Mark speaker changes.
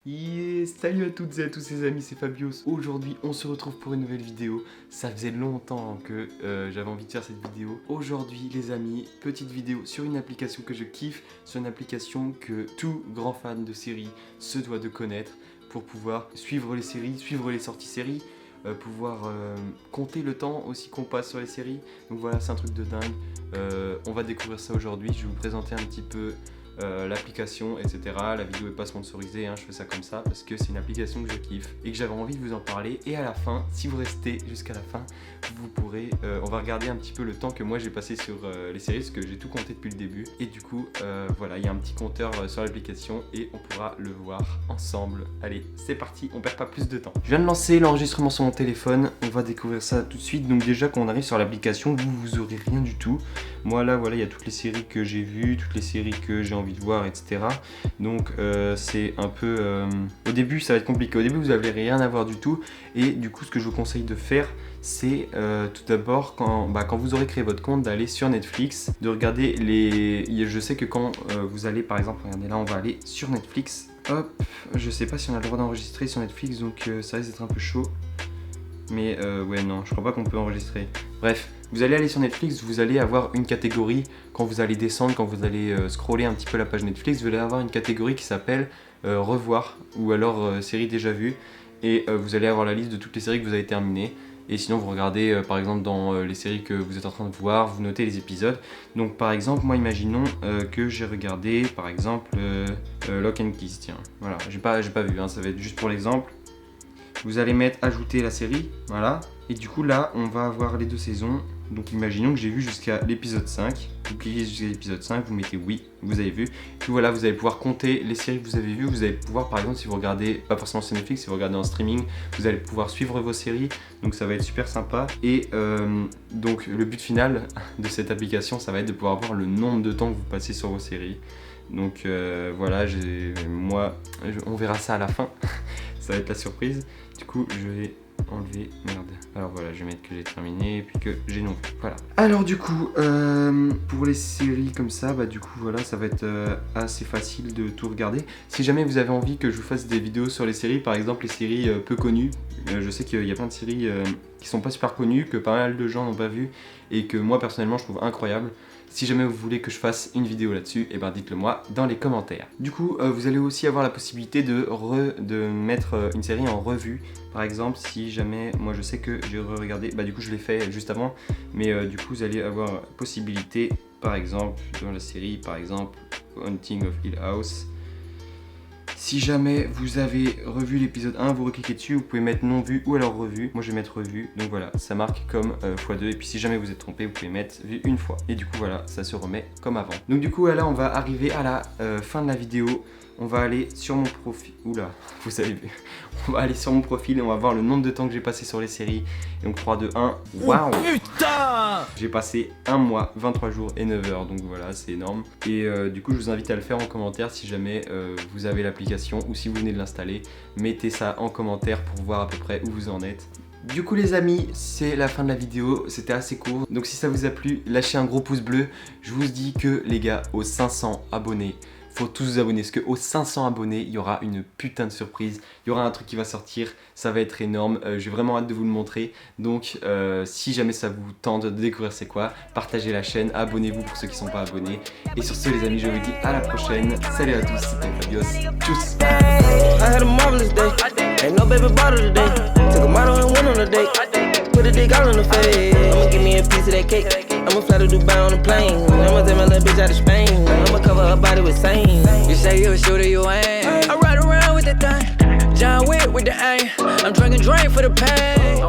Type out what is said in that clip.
Speaker 1: Salut à toutes et à tous les amis, c'est Fabios. Aujourd'hui on se retrouve pour une nouvelle vidéo. Ça faisait longtemps que j'avais envie de faire cette vidéo. Aujourd'hui les amis, petite vidéo sur une application que je kiffe, sur une application que tout grand fan de séries se doit de connaître pour pouvoir suivre les séries, suivre les sorties séries, pouvoir compter le temps aussi qu'on passe sur les séries. Donc voilà, c'est un truc de dingue. On va découvrir ça aujourd'hui. Je vais vous présenter un petit peu l'application, etc. La vidéo est pas sponsorisée, hein, je fais ça comme ça parce que c'est une application que je kiffe et que j'avais envie de vous en parler. Et à la fin, si vous restez jusqu'à la fin, vous pourrez, on va regarder un petit peu le temps que moi j'ai passé sur les séries parce que j'ai tout compté depuis le début. Et du coup, voilà, il y a un petit compteur sur l'application et on pourra le voir ensemble. Allez, c'est parti, on perd pas plus de temps. Je viens de lancer l'enregistrement sur mon téléphone, on va découvrir ça tout de suite. Donc déjà quand on arrive sur l'application, vous aurez rien du tout. Moi là, voilà, il y a toutes les séries que j'ai vues, toutes les séries que j'ai envie de voir, etc. Donc c'est un peu au début ça va être compliqué, au début vous n'allez rien à voir du tout. Et du coup ce que je vous conseille de faire, c'est tout d'abord quand vous aurez créé votre compte, d'aller sur Netflix, de regarder les... Je sais que quand vous allez par exemple, regardez là, on va aller sur Netflix, hop, je sais pas si on a le droit d'enregistrer sur Netflix, donc ça risque d'être un peu chaud. Mais ouais, non, je crois pas qu'on peut enregistrer. Bref, vous allez aller sur Netflix, vous allez avoir une catégorie. Quand vous allez descendre, quand vous allez scroller un petit peu la page Netflix, vous allez avoir une catégorie qui s'appelle revoir ou alors séries déjà vues. Et vous allez avoir la liste de toutes les séries que vous avez terminées. Et sinon vous regardez par exemple dans les séries que vous êtes en train de voir, vous notez les épisodes. Donc par exemple, moi imaginons que j'ai regardé par exemple Lock and Key, tiens. Voilà, j'ai pas vu, hein, ça va être juste pour l'exemple. Vous allez mettre ajouter la série, voilà. Et du coup là, on va avoir les deux saisons. Donc imaginons que j'ai vu jusqu'à l'épisode 5. Vous cliquez jusqu'à l'épisode 5, vous mettez oui, vous avez vu. Puis voilà, vous allez pouvoir compter les séries que vous avez vues. Vous allez pouvoir, par exemple, si vous regardez, pas forcément sur Netflix, si vous regardez en streaming, vous allez pouvoir suivre vos séries. Donc ça va être super sympa. Et donc le but final de cette application, ça va être de pouvoir voir le nombre de temps que vous passez sur vos séries. Donc voilà, on verra ça à la fin. Ça va être la surprise. Du coup, je vais enlever, merde. Alors voilà, je vais mettre que j'ai terminé et puis que j'ai non vu. Voilà. Alors du coup, pour les séries comme ça, du coup voilà, ça va être assez facile de tout regarder. Si jamais vous avez envie que je vous fasse des vidéos sur les séries, par exemple les séries peu connues, je sais qu'il y a plein de séries qui sont pas super connues, que pas mal de gens n'ont pas vu et que moi personnellement je trouve incroyable. Si jamais vous voulez que je fasse une vidéo là-dessus, dites-le moi dans les commentaires. Du coup, vous allez aussi avoir la possibilité de mettre une série en revue. Par exemple, si jamais, moi je sais que j'ai regardé, du coup je l'ai fait juste avant, mais du coup vous allez avoir la possibilité, par exemple, dans la série, par exemple, Haunting of Hill House. Si jamais vous avez revu l'épisode 1, vous recliquez dessus, vous pouvez mettre non vu ou alors revu. Moi je vais mettre revu, donc voilà, ça marque comme x2. Et puis si jamais vous êtes trompé, vous pouvez mettre vu une fois. Et du coup voilà, ça se remet comme avant. Donc du coup là on va arriver à la fin de la vidéo. On va aller sur mon profil, oula, vous avez vu. On va aller sur mon profil et on va voir le nombre de temps que j'ai passé sur les séries. Et donc 3, 2, 1, waouh! Putain! J'ai passé 1 mois, 23 jours et 9 heures, donc voilà, c'est énorme. Et du coup je vous invite à le faire en commentaire si jamais vous avez l'application ou si vous venez de l'installer. Mettez ça en commentaire pour voir à peu près où vous en êtes. Du coup les amis, c'est la fin de la vidéo, c'était assez court. Donc si ça vous a plu, lâchez un gros pouce bleu. Je vous dis que les gars, aux 500 abonnés, faut tous vous abonner parce qu'aux 500 abonnés, il y aura une putain de surprise. Il y aura un truc qui va sortir, ça va être énorme. J'ai vraiment hâte de vous le montrer. Donc si jamais ça vous tente de découvrir c'est quoi, partagez la chaîne, abonnez-vous pour ceux qui ne sont pas abonnés. Et sur ce les amis, je vous dis à la prochaine. Salut à tous, c'était Fabios. Tchuss. Put a dick all in the face. I'ma give me a piece of that cake. I'ma fly to Dubai on a plane. I'ma take my little bitch out of Spain. I'ma cover her body with same. You say you a shooter, you ain't. I ride around with that thing. John Wick with the aim. I'm drinking drink for the pain.